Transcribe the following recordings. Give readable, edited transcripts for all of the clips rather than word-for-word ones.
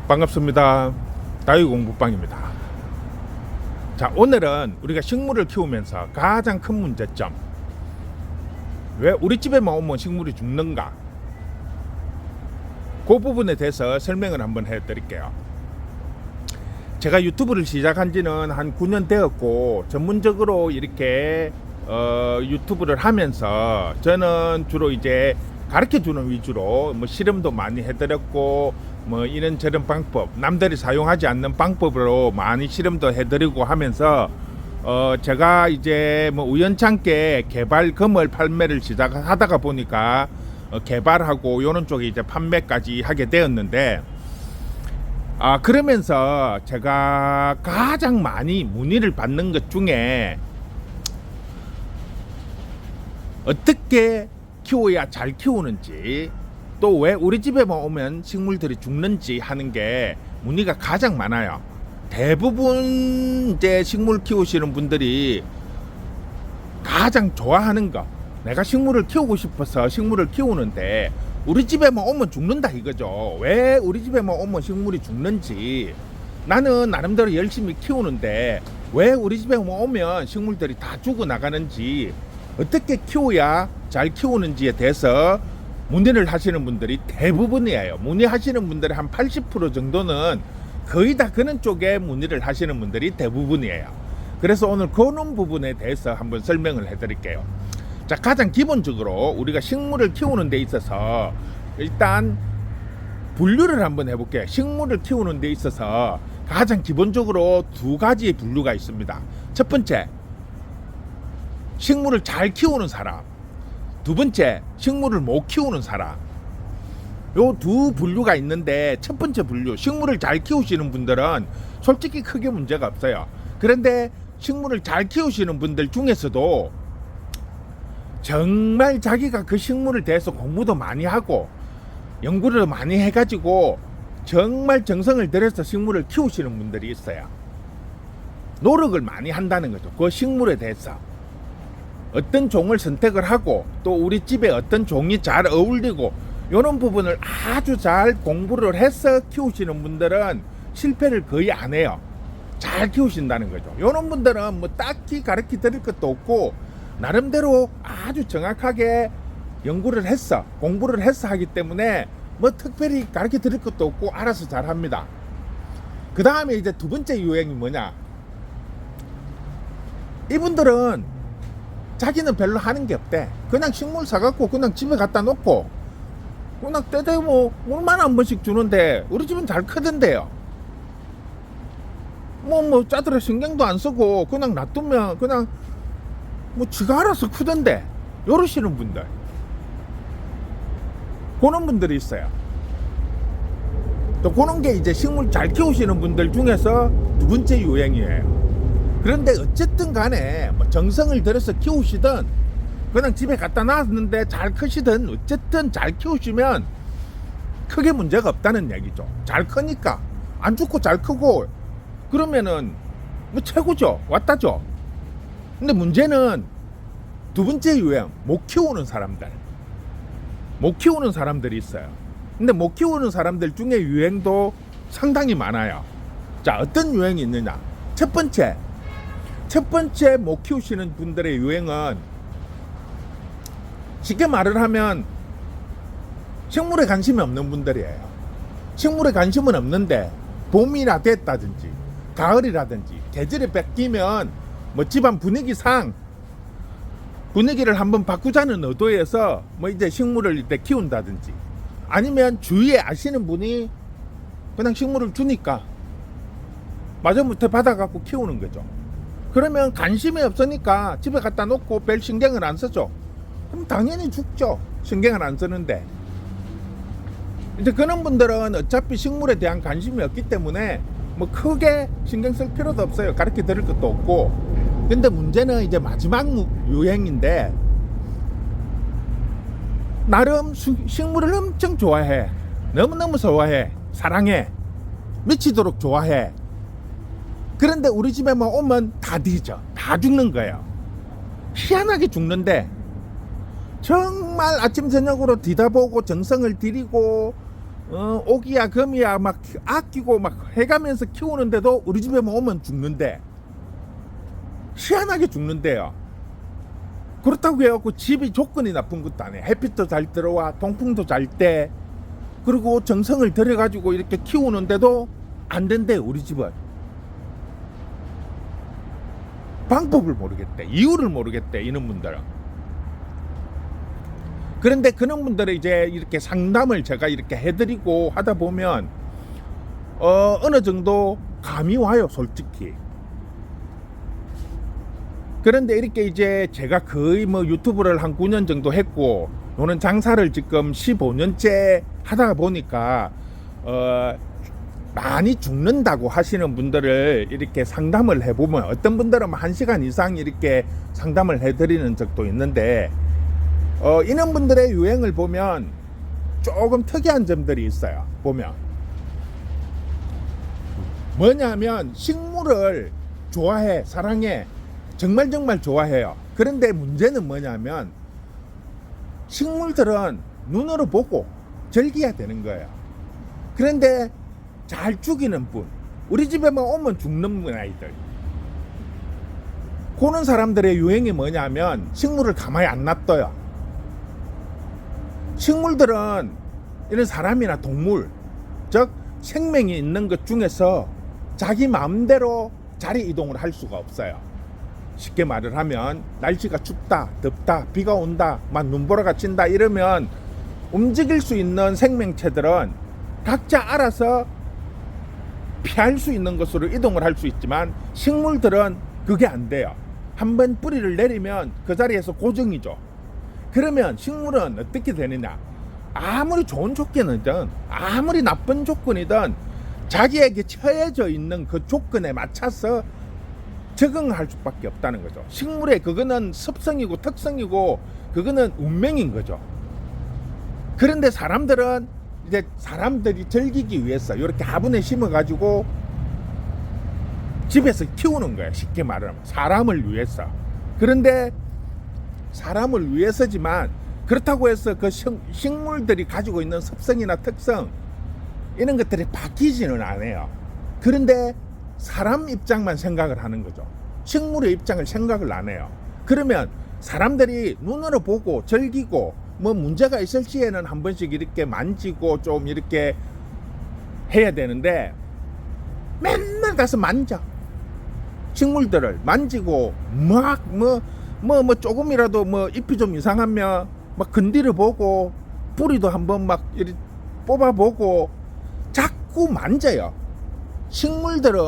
반갑습니다. 다육공부방입니다. 자, 오늘은 우리가 식물을 키우면서 가장 큰 문제점, 왜 우리 집에만 오면 식물이 죽는가, 그 부분에 대해서 설명을 한번 해드릴게요. 제가 유튜브를 시작한 지는 한 9년 되었고, 전문적으로 이렇게 유튜브를 하면서 저는 주로 이제 가르쳐주는 위주로 실험도 많이 해드렸고, 이런저런 방법, 남들이 사용하지 않는 방법으로 많이 실험도 해드리고 하면서 제가 이제 우연찮게 개발 금을 판매를 시작하다가 보니까 개발하고 요런 쪽에 이제 판매까지 하게 되었는데, 그러면서 제가 가장 많이 문의를 받는 것 중에 어떻게 키워야 잘 키우는지, 또 왜 우리 집에만 오면 식물들이 죽는지 하는 게 문의가 가장 많아요. 대부분 이제 식물 키우시는 분들이 가장 좋아하는 거, 내가 식물을 키우고 싶어서 식물을 키우는데 우리 집에만 오면 죽는다 이거죠. 왜 우리 집에만 오면 식물이 죽는지, 나는 나름대로 열심히 키우는데 왜 우리 집에만 오면 식물들이 다 죽어 나가는지, 어떻게 키워야 잘 키우는지에 대해서 문의를 하시는 분들이 대부분이에요. 문의하시는 분들의 한 80% 정도는 거의 다 그런 쪽에 문의를 하시는 분들이 대부분이에요. 그래서 오늘 그런 부분에 대해서 한번 설명을 해드릴게요. 자, 가장 기본적으로 우리가 식물을 키우는 데 있어서 일단 분류를 한번 해볼게요. 식물을 키우는 데 있어서 가장 기본적으로 두 가지의 분류가 있습니다. 첫 번째, 식물을 잘 키우는 사람. 두 번째, 식물을 못 키우는 사람. 요 두 분류가 있는데, 첫 번째 분류, 식물을 잘 키우시는 분들은 솔직히 크게 문제가 없어요. 그런데 식물을 잘 키우시는 분들 중에서도 정말 자기가 그 식물에 대해서 공부도 많이 하고 연구를 많이 해가지고 정말 정성을 들여서 식물을 키우시는 분들이 있어요. 노력을 많이 한다는 거죠. 그 식물에 대해서 어떤 종을 선택을 하고, 또 우리 집에 어떤 종이 잘 어울리고, 이런 부분을 아주 잘 공부를 해서 키우시는 분들은 실패를 거의 안 해요. 잘 키우신다는 거죠. 이런 분들은 딱히 가르쳐 드릴 것도 없고, 나름대로 아주 정확하게 연구를 했어, 공부를 해서 하기 때문에 특별히 가르쳐 드릴 것도 없고 알아서 잘 합니다. 그 다음에 이제 두 번째 유행이 뭐냐, 이분들은 자기는 별로 하는 게 없대. 그냥 식물 사갖고 그냥 집에 갖다 놓고 그냥 때되 물만 한 번씩 주는데 우리 집은 잘 크던데요. 짜들어 신경도 안 쓰고 그냥 놔두면 그냥 지가 알아서 크던데, 요러시는 분들, 그런 분들이 있어요. 또 그런 게 이제 식물 잘 키우시는 분들 중에서 두 번째 유행이에요. 그런데 어쨌든 간에 정성을 들여서 키우시든 그냥 집에 갖다 놨는데 잘 크시든, 어쨌든 잘 키우시면 크게 문제가 없다는 얘기죠. 잘 크니까 안 죽고 잘 크고 그러면은 최고죠. 왔다죠. 근데 문제는 두 번째 유행, 못 키우는 사람들. 못 키우는 사람들이 있어요. 근데 못 키우는 사람들 중에 유행도 상당히 많아요. 자, 어떤 유행이 있느냐. 첫 번째 못 키우시는 분들의 유행은, 쉽게 말을 하면 식물에 관심이 없는 분들이에요. 식물에 관심은 없는데 봄이나 됐다든지 가을이라든지 계절이 바뀌면 집안 분위기를 한번 바꾸자는 의도에서 이제 식물을 이제 키운다든지, 아니면 주위에 아시는 분이 그냥 식물을 주니까 마저부터 받아갖고 키우는 거죠. 그러면 관심이 없으니까 집에 갖다 놓고 별 신경을 안 쓰죠. 그럼 당연히 죽죠. 신경을 안 쓰는데. 이제 그런 분들은 어차피 식물에 대한 관심이 없기 때문에 크게 신경 쓸 필요도 없어요. 가르쳐 드릴 것도 없고. 근데 문제는 이제 마지막 유행인데, 나름 식물을 엄청 좋아해. 너무너무 좋아해. 사랑해. 미치도록 좋아해. 그런데 우리 집에만 오면 다 뒤져. 다 죽는 거예요. 희한하게 죽는데, 정말 아침 저녁으로 뒤다보고 정성을 들이고 오기야 금이야 막 아끼고 막 해가면서 키우는데도 우리 집에만 오면 죽는데, 희한하게 죽는데요. 그렇다고 해갖고 집이 조건이 나쁜 것도 아니에요. 햇빛도 잘 들어와, 통풍도 잘 돼, 그리고 정성을 들여가지고 이렇게 키우는데도 안 된대요. 우리 집은 방법을 모르겠대, 이유를 모르겠대, 이런 분들은. 그런데 그런 분들은 이제 이렇게 상담을 제가 이렇게 해드리고 하다 보면 어느 정도 감이 와요, 솔직히. 그런데 이렇게 이제 제가 거의 뭐 유튜브를 한 9년 정도 했고, 저는 장사를 지금 15년째 하다 보니까 많이 죽는다고 하시는 분들을 이렇게 상담을 해보면, 어떤 분들은 1시간 이상 이렇게 상담을 해드리는 적도 있는데, 이런 분들의 유행을 보면 조금 특이한 점들이 있어요. 보면 뭐냐면, 식물을 좋아해, 사랑해, 정말 좋아해요. 그런데 문제는 뭐냐면, 식물들은 눈으로 보고 즐겨야 되는 거예요. 그런데 잘 죽이는 분, 우리 집에만 오면 죽는 분 아이들, 그런 사람들의 유행이 뭐냐면 식물을 가만히 안 놔둬요. 식물들은 이런 사람이나 동물, 즉 생명이 있는 것 중에서 자기 마음대로 자리 이동을 할 수가 없어요. 쉽게 말을 하면, 날씨가 춥다, 덥다, 비가 온다, 막 눈보라가 친다 이러면 움직일 수 있는 생명체들은 각자 알아서 피할 수 있는 것으로 이동을 할 수 있지만, 식물들은 그게 안 돼요. 한번 뿌리를 내리면 그 자리에서 고정이죠. 그러면 식물은 어떻게 되느냐, 아무리 좋은 조건이든 아무리 나쁜 조건이든 자기에게 처해져 있는 그 조건에 맞춰서 적응할 수밖에 없다는 거죠. 식물의 그거는 습성이고 특성이고 그거는 운명인 거죠. 그런데 사람들은 이제 사람들이 즐기기 위해서 이렇게 화분에 심어 가지고 집에서 키우는 거예요. 쉽게 말하면 사람을 위해서. 그런데 사람을 위해서지만, 그렇다고 해서 그 식물들이 가지고 있는 습성이나 특성, 이런 것들이 바뀌지는 않아요. 그런데 사람 입장만 생각을 하는 거죠. 식물의 입장을 생각을 안 해요. 그러면 사람들이 눈으로 보고 즐기고 뭐 문제가 있을 시에는 한 번씩 이렇게 만지고 좀 이렇게 해야 되는데, 맨날 가서 만져. 식물들을 만지고 막 조금이라도 뭐 잎이 좀 이상하면 막 건드려 보고, 뿌리도 한번 막 이렇게 뽑아보고 자꾸 만져요. 식물들은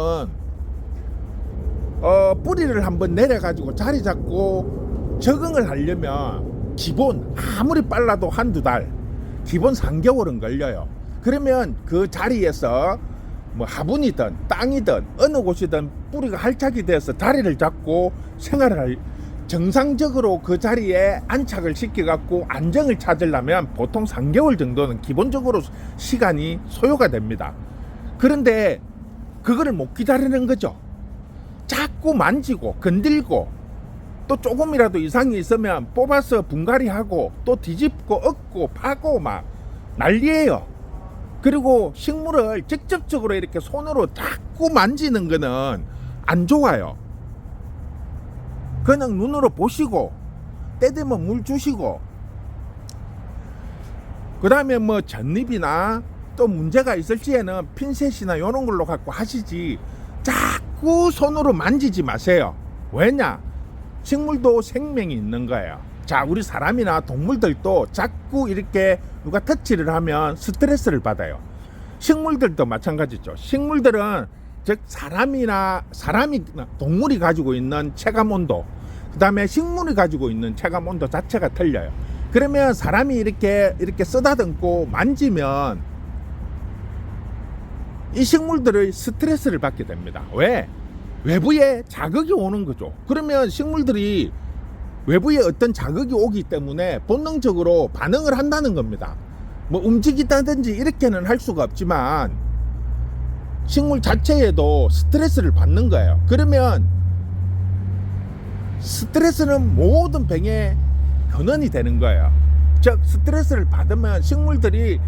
뿌리를 한번 내려가지고 자리 잡고 적응을 하려면 기본 아무리 빨라도 한두 달, 기본 3개월은 걸려요. 그러면 그 자리에서 뭐 화분이든 땅이든 어느 곳이든 뿌리가 활착이 돼서 자리를 잡고 생활을 할, 정상적으로 그 자리에 안착을 시켜갖고 안정을 찾으려면 보통 3개월 정도는 기본적으로 시간이 소요가 됩니다. 그런데 그거를 못 기다리는 거죠. 자꾸 만지고 건들고, 또 조금이라도 이상이 있으면 뽑아서 분갈이하고 또 뒤집고 엎고 파고 막 난리예요. 그리고 식물을 직접적으로 이렇게 손으로 자꾸 만지는 거는 안 좋아요. 그냥 눈으로 보시고 때 되면 물 주시고, 그 다음에 뭐 잣잎이나 또 문제가 있을 시에는 핀셋이나 이런 걸로 갖고 하시지, 자꾸 손으로 만지지 마세요. 왜냐? 식물도 생명이 있는 거예요. 자, 우리 사람이나 동물들도 자꾸 이렇게 누가 터치를 하면 스트레스를 받아요. 식물들도 마찬가지죠. 식물들은 즉 사람이 동물이 가지고 있는 체감 온도, 그 다음에 식물이 가지고 있는 체감 온도 자체가 틀려요. 그러면 사람이 이렇게 쓰다듬고 만지면 이 식물들의 스트레스를 받게 됩니다. 왜? 외부에 자극이 오는 거죠. 그러면 식물들이 외부에 어떤 자극이 오기 때문에 본능적으로 반응을 한다는 겁니다. 뭐 움직이다든지 이렇게는 할 수가 없지만 식물 자체에도 스트레스를 받는 거예요. 그러면 스트레스는 모든 병의 근원이 되는 거예요. 즉 스트레스를 받으면 식물들이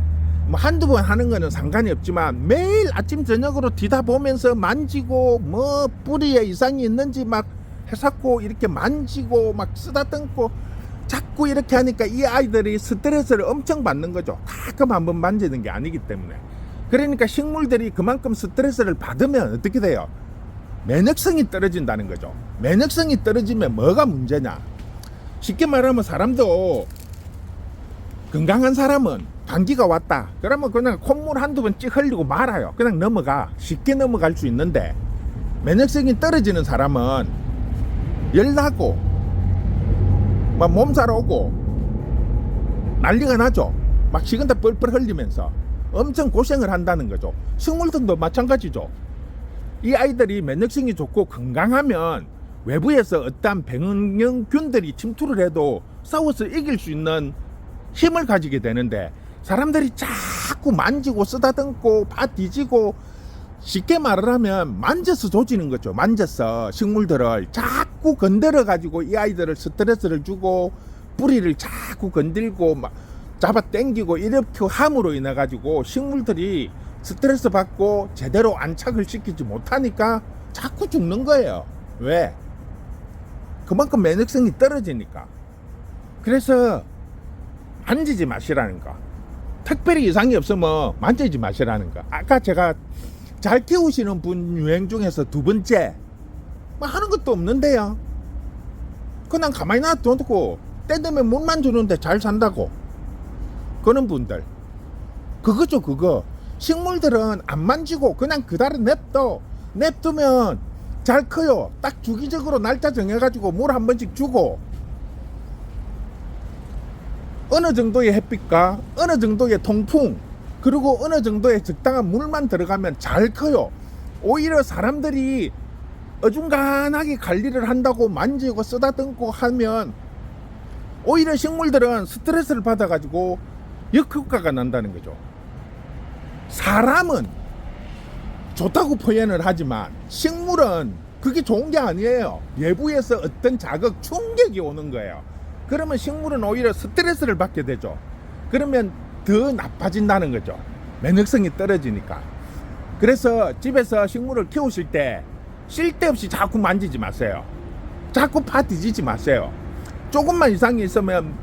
뭐 한두 번 하는 거는 상관이 없지만 매일 아침 저녁으로 뒤다 보면서 만지고 뭐 뿌리에 이상이 있는지 막 해삭고 이렇게 만지고 막 쓰다듬고 자꾸 이렇게 하니까 이 아이들이 스트레스를 엄청 받는 거죠. 가끔 한번 만지는 게 아니기 때문에. 그러니까 식물들이 그만큼 스트레스를 받으면 어떻게 돼요? 면역성이 떨어진다는 거죠. 면역성이 떨어지면 뭐가 문제냐? 쉽게 말하면 사람도 건강한 사람은 감기가 왔다 그러면 그냥 콧물 한두 번 찍 흘리고 말아요. 그냥 넘어가. 쉽게 넘어갈 수 있는데 면역성이 떨어지는 사람은 열나고 막 몸살 오고 난리가 나죠. 막 식은땀 뻘뻘 흘리면서 엄청 고생을 한다는 거죠. 식물들도 마찬가지죠. 이 아이들이 면역성이 좋고 건강하면 외부에서 어떠한 병균들이 침투를 해도 싸워서 이길 수 있는 힘을 가지게 되는데 사람들이 자꾸 만지고 쓰다듬고 파 뒤지고 쉽게 말을 하면 만져서 조지는 거죠. 만져서 식물들을 자꾸 건드려 가지고 이 아이들을 스트레스를 주고 뿌리를 자꾸 건들고 막 잡아 당기고 이렇게 함으로 인해 가지고 식물들이 스트레스 받고 제대로 안착을 시키지 못하니까 자꾸 죽는 거예요. 왜? 그만큼 면역성이 떨어지니까. 그래서 만지지 마시라는 거. 특별히 이상이 없으면 만지지 마시라는 거. 아까 제가 잘 키우시는 분 유행 중에서 두 번째 뭐 하는 것도 없는데요. 그냥 가만히 놔두고 때 되면 물만 주는데 잘 산다고. 그런 분들 그거죠. 그거. 식물들은 안 만지고 그냥 그대로 냅두면 잘 커요. 딱 주기적으로 날짜 정해가지고 물 한 번씩 주고 어느 정도의 햇빛과 어느 정도의 통풍 그리고 어느 정도의 적당한 물만 들어가면 잘 커요. 오히려 사람들이 어중간하게 관리를 한다고 만지고 쓰다듬고 하면 오히려 식물들은 스트레스를 받아가지고 역효과가 난다는 거죠. 사람은 좋다고 표현을 하지만 식물은 그게 좋은 게 아니에요. 외부에서 어떤 자극, 충격이 오는 거예요. 그러면 식물은 오히려 스트레스를 받게 되죠. 그러면 더 나빠진다는 거죠. 면역성이 떨어지니까. 그래서 집에서 식물을 키우실 때 쓸데없이 자꾸 만지지 마세요. 자꾸 파 뒤지지 마세요. 조금만 이상이 있으면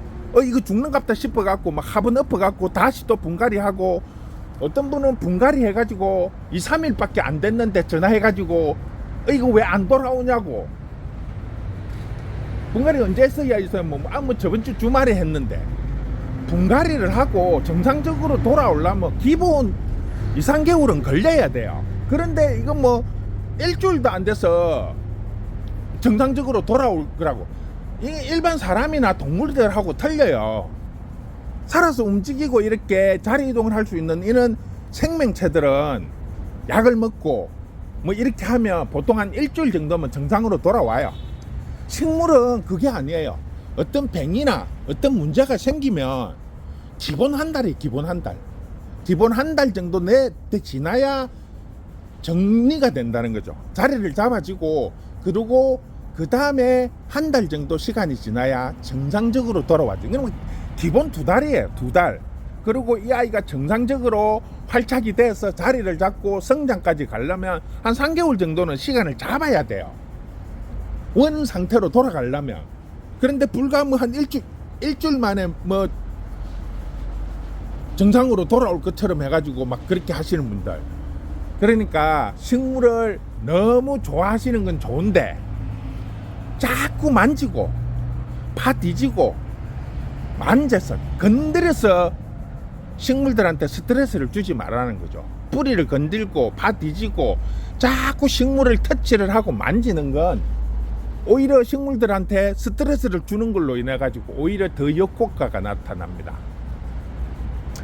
이거 죽는갑다 싶어갖고 막 화분 엎어갖고 다시 또 분갈이 하고 어떤 분은 분갈이 해가지고 2, 3일밖에 안 됐는데 전화해가지고 이거 왜 안 돌아오냐고. 분갈이 언제 했어야 있어요? 뭐 저번 주 주말에 했는데. 분갈이를 하고 정상적으로 돌아오려면 기본 2, 3개월은 걸려야 돼요. 그런데 이건 뭐 일주일도 안 돼서 정상적으로 돌아올 거라고. 이게 일반 사람이나 동물들하고 틀려요. 살아서 움직이고 이렇게 자리 이동을 할 수 있는 이런 생명체들은 약을 먹고 뭐 이렇게 하면 보통 한 일주일 정도면 정상으로 돌아와요. 식물은 그게 아니에요. 어떤 병이나 어떤 문제가 생기면 기본 한 달이 기본 한 달. 기본 한 달 정도 지나야 정리가 된다는 거죠. 자리를 잡아지고 그리고 그 다음에 한 달 정도 시간이 지나야 정상적으로 돌아왔죠. 그러면 기본 2달이에요. 2달. 그리고 이 아이가 정상적으로 활착이 돼서 자리를 잡고 성장까지 가려면 한 3개월 정도는 시간을 잡아야 돼요. 원 상태로 돌아가려면. 그런데 불과 뭐 한 일주일 만에 뭐 정상으로 돌아올 것처럼 해가지고 막 그렇게 하시는 분들. 그러니까 식물을 너무 좋아하시는 건 좋은데 자꾸 만지고 파 뒤지고 만져서 건드려서 식물들한테 스트레스를 주지 말라는 거죠. 뿌리를 건들고 파 뒤지고 자꾸 식물을 터치를 하고 만지는 건 오히려 식물들한테 스트레스를 주는 걸로 인해 가지고 오히려 더 역효과가 나타납니다.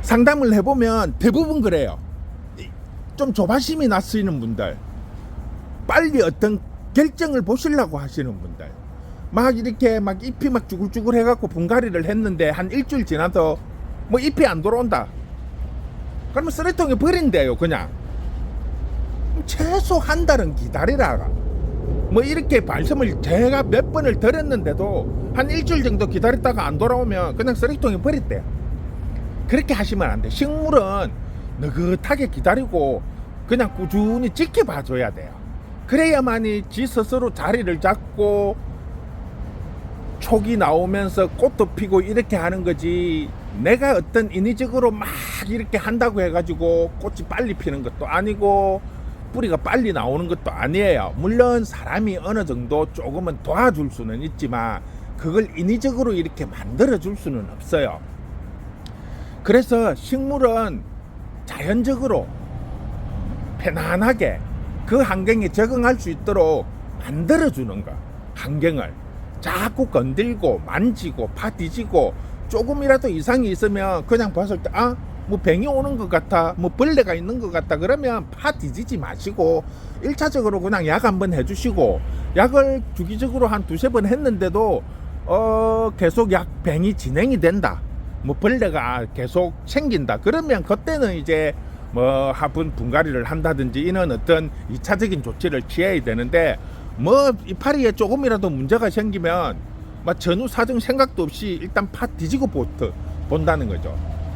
상담을 해보면 대부분 그래요. 좀 조바심이 나시는 분들, 빨리 어떤 결정을 보시려고 하시는 분들, 막 이렇게 막 잎이 막 쭈글쭈글 해갖고 분갈이를 했는데 한 일주일 지나서 뭐 잎이 안 돌아온다. 그러면 쓰레기통에 버린대요. 그냥 최소 한 달은 기다리라. 뭐 이렇게 말씀을 제가 몇 번을 드렸는데도 한 일주일 정도 기다렸다가 안 돌아오면 그냥 쓰레기통에 버렸대요. 그렇게 하시면 안 돼. 식물은 느긋하게 기다리고 그냥 꾸준히 지켜봐 줘야 돼요. 그래야만이 지 스스로 자리를 잡고 촉이 나오면서 꽃도 피고 이렇게 하는 거지. 내가 어떤 인위적으로 막 이렇게 한다고 해가지고 꽃이 빨리 피는 것도 아니고 뿌리가 빨리 나오는 것도 아니에요. 물론 사람이 어느 정도 조금은 도와줄 수는 있지만 그걸 인위적으로 이렇게 만들어 줄 수는 없어요. 그래서 식물은 자연적으로 편안하게 그 환경에 적응할 수 있도록 만들어 주는 거. 환경을 자꾸 건들고 만지고 파 뒤지고 조금이라도 이상이 있으면 그냥 봤을 때 뭐 병이 오는 것 같아, 뭐 벌레가 있는 것 같다 그러면 파 뒤지지 마시고 1차적으로 그냥 약 한번 해주시고, 약을 주기적으로 한 두세 번 했는데도 계속 약 병이 진행이 된다, 뭐 벌레가 계속 생긴다 그러면 그때는 이제 뭐 화분 분갈이를 한다든지 이런 어떤 2차적인 조치를 취해야 되는데, 뭐 이파리에 조금이라도 문제가 생기면 막 전후 사정 생각도 없이 일단 파 뒤지고 본다는 거죠.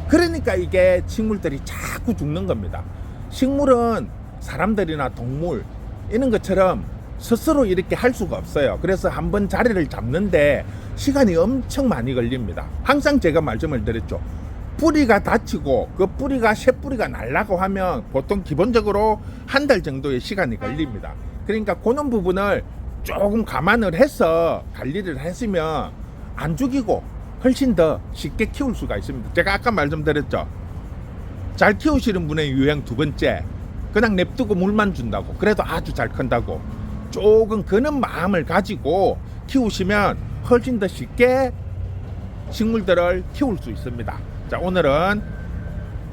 그러니까 이게 식물들이 자꾸 죽는 겁니다. 식물은 사람들이나 동물 이런 것처럼 스스로 이렇게 할 수가 없어요. 그래서 한번 자리를 잡는데 시간이 엄청 많이 걸립니다. 항상 제가 말씀을 드렸죠. 뿌리가 다치고 그 뿌리가 새 뿌리가 날라고 하면 보통 기본적으로 한 달 정도의 시간이 걸립니다. 그러니까 그런 부분을 조금 감안을 해서 관리를 했으면 안 죽이고 훨씬 더 쉽게 키울 수가 있습니다. 제가 아까 말씀드렸죠. 잘 키우시는 분의 유형 두 번째, 그냥 냅두고 물만 준다고 그래도 아주 잘 큰다고. 조금 그런 마음을 가지고 키우시면 훨씬 더 쉽게 식물들을 키울 수 있습니다. 자, 오늘은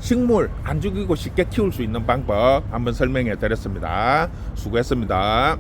식물 안 죽이고 쉽게 키울 수 있는 방법 한번 설명해 드렸습니다. 수고했습니다.